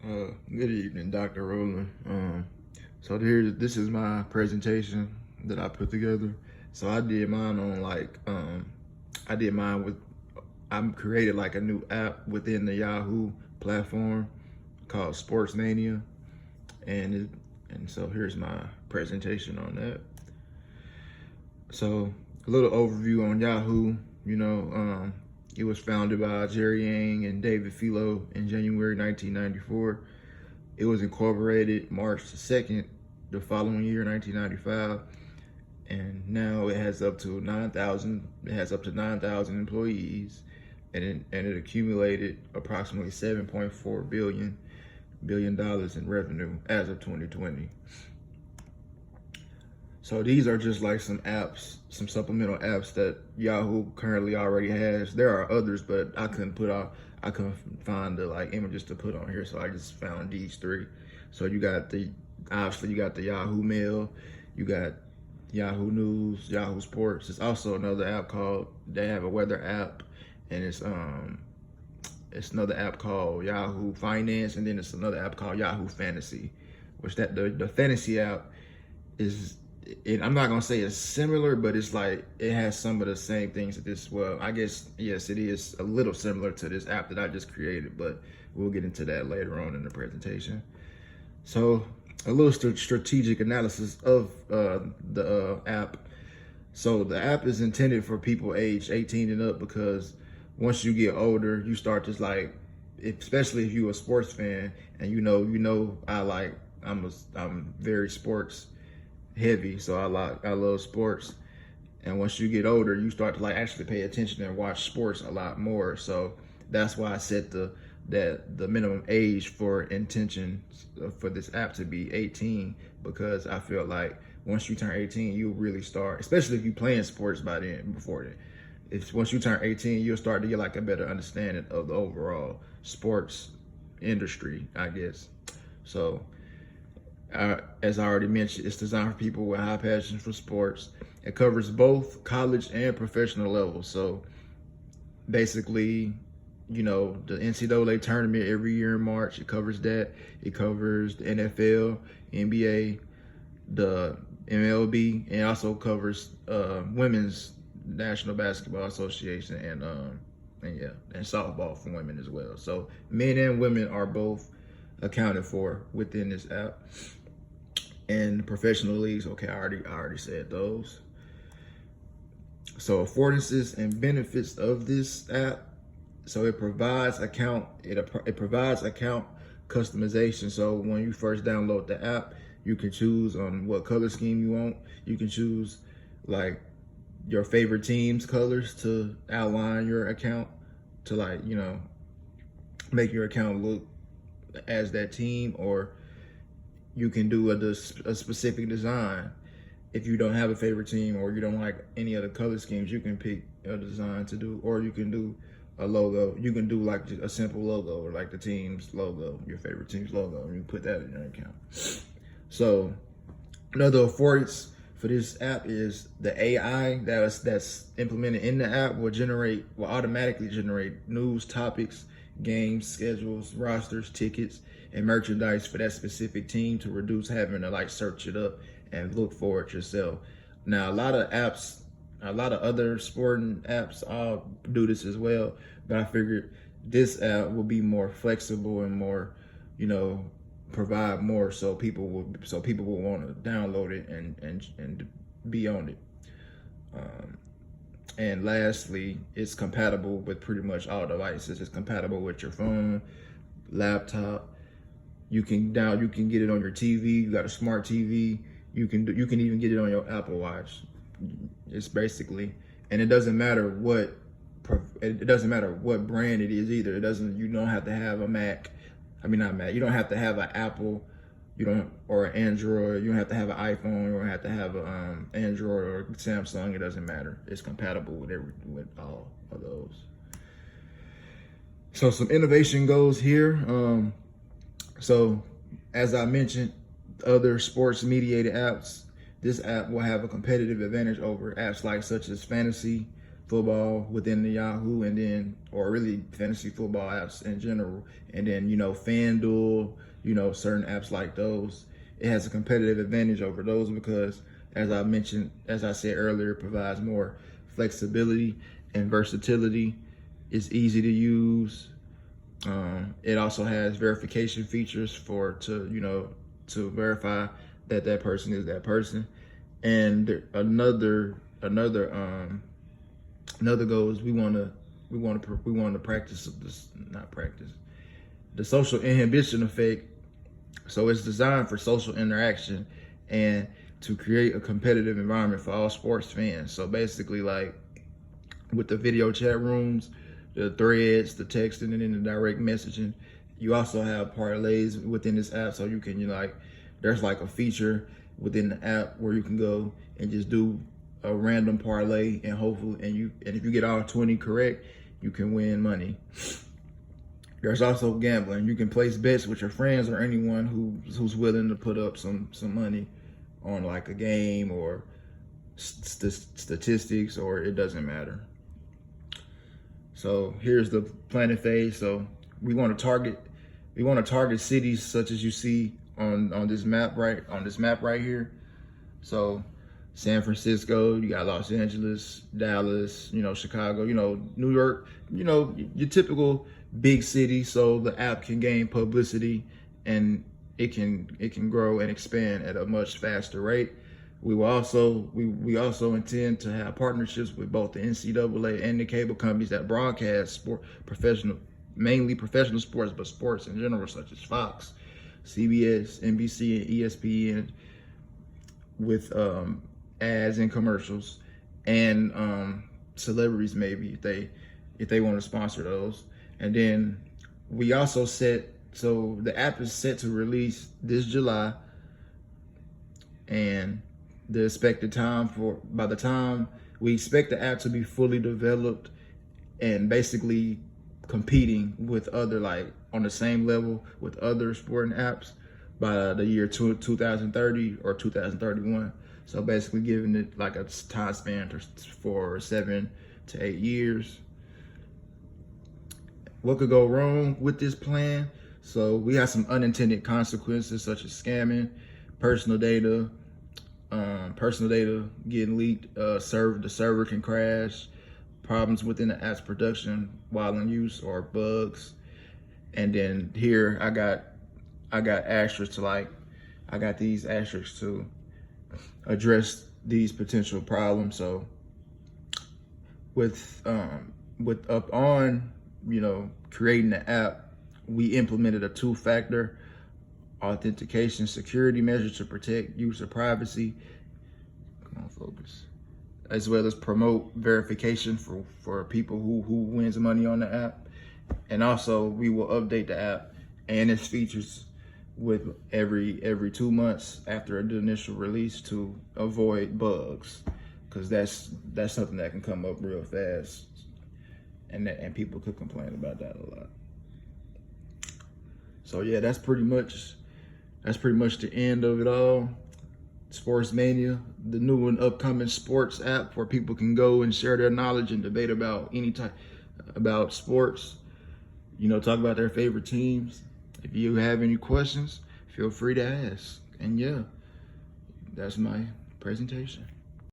Good evening, Dr. Rowland. This is my presentation that I put together. So I did mine on I did mine with, I created like a new app within the Yahoo platform called Sports Mania. And so here's my presentation on that. So a little overview on Yahoo, it was founded by Jerry Yang and David Philo in January 1994. It was incorporated March 2nd, the following year, 1995, and now it has up to 9,000. It has up to 9,000 employees, and it accumulated approximately 7.4 billion dollars in revenue as of 2020. So these are just like some apps, some supplemental apps that Yahoo currently already has. There are others, but I couldn't find the like images to put on here, so I just found these three. So obviously you got the Yahoo Mail, you got Yahoo News, Yahoo Sports. There's also another app they have a weather app, and it's another app called Yahoo Finance, and then it's another app called Yahoo Fantasy, which the fantasy app is. I'm not gonna say it's similar, but it's like it has some of the same things that this. Well, I guess yes, it is a little similar to this app that I just created, but we'll get into that later on in the presentation. So a little strategic analysis of the app. So the app is intended for people aged 18 and up, because once you get older, you start to especially if you're a sports fan, and I'm very sports heavy, so I love sports. And once you get older, you start to actually pay attention and watch sports a lot more. So that's why I set the minimum age for intention for this app to be 18, because I feel like once you turn 18, you really start, especially if you're playing sports before then. Once you turn 18, you'll start to get a better understanding of the overall sports industry, I guess. So as I already mentioned, it's designed for people with high passion for sports. It covers both college and professional levels. So basically, the NCAA tournament every year in March, it covers that. It covers the NFL, NBA, the MLB, and it also covers Women's National Basketball Association and softball for women as well. So men and women are both accounted for within this app. And professional leagues, okay, I already said those. So affordances and benefits of this app. So it provides account customization. So when you first download the app, you can choose on what color scheme you want. You can choose your favorite team's colors to outline your account, to make your account look as that team, or you can do a specific design. If you don't have a favorite team, or you don't like any other color schemes, you can pick a design to do, or you can do a logo. You can do a simple logo, or the team's logo, your favorite team's logo, and you put that in your account. So another affordance for this app is the AI that's implemented in the app will automatically generate news, topics, games, schedules, rosters, tickets, and merchandise for that specific team, to reduce having to search it up and look for it yourself. Now, a lot of other sporting apps all do this as well, but I figured this app will be more flexible and more, provide more, so people will want to download it and be on it. And lastly, it's compatible with pretty much all devices. It's compatible with your phone, laptop. You can get it on your TV. You got a smart TV. You can even get it on your Apple Watch. It's basically, and it doesn't matter what brand it is either. You don't have to have a Mac. I mean, not Mac. You don't have to have an Apple. Or an Android. You don't have to have an iPhone. You don't have to have an Android or Samsung. It doesn't matter. It's compatible with all of those. So some innovation goes here. So as I mentioned, other sports mediated apps, this app will have a competitive advantage over apps such as fantasy, football within the Yahoo, and then, or really fantasy football apps in general. And then, FanDuel, certain apps like those, it has a competitive advantage over those because, as I said earlier, it provides more flexibility and versatility. It's easy to use. It also has verification features to verify that that person is that person. And another goal is we want to practice this, not practice, the social inhibition effect. So it's designed for social interaction and to create a competitive environment for all sports fans. So basically, like with the video chat rooms, the threads, the texting, and then the direct messaging, you also have parlays within this app. So you can, there's like a feature within the app where you can go and just do a random parlay, and hopefully, and if you get all 20 correct, you can win money. There's also gambling. You can place bets with your friends or anyone who's willing to put up some money on like a game or statistics, or it doesn't matter. So here's the planning phase. So we want to target cities such as you see on this map right here. So San Francisco, you got Los Angeles, Dallas, Chicago, New York, your typical big city. So the app can gain publicity and it can grow and expand at a much faster rate. We also intend to have partnerships with both the NCAA and the cable companies that broadcast mainly professional sports, but sports in general, such as Fox, CBS, NBC, and ESPN, with ads and commercials, and celebrities maybe if they want to sponsor those. And then we also so the app is set to release this July, and the expected time by the time we expect the app to be fully developed and basically competing with other, like on the same level with other sporting apps by the year 2030 or 2031. So basically giving it like a time span for 7 to 8 years. What could go wrong with this plan? So we have some unintended consequences such as scamming, personal data getting leaked, the server can crash, problems within the app's production while in use, or bugs. And then here I got asterisks I got these asterisks to address these potential problems. So with creating the app, we implemented a 2-factor authentication security measure to protect user privacy. Come on, focus. As well as promote verification for people who wins money on the app. And also we will update the app and its features with every 2 months after the initial release to avoid bugs, because that's something that can come up real fast, and people could complain about that a lot. So yeah, that's pretty much the end of it all. Sports Mania, the new and upcoming sports app where people can go and share their knowledge and debate about about sports. Talk about their favorite teams. If you have any questions, feel free to ask. And yeah, that's my presentation.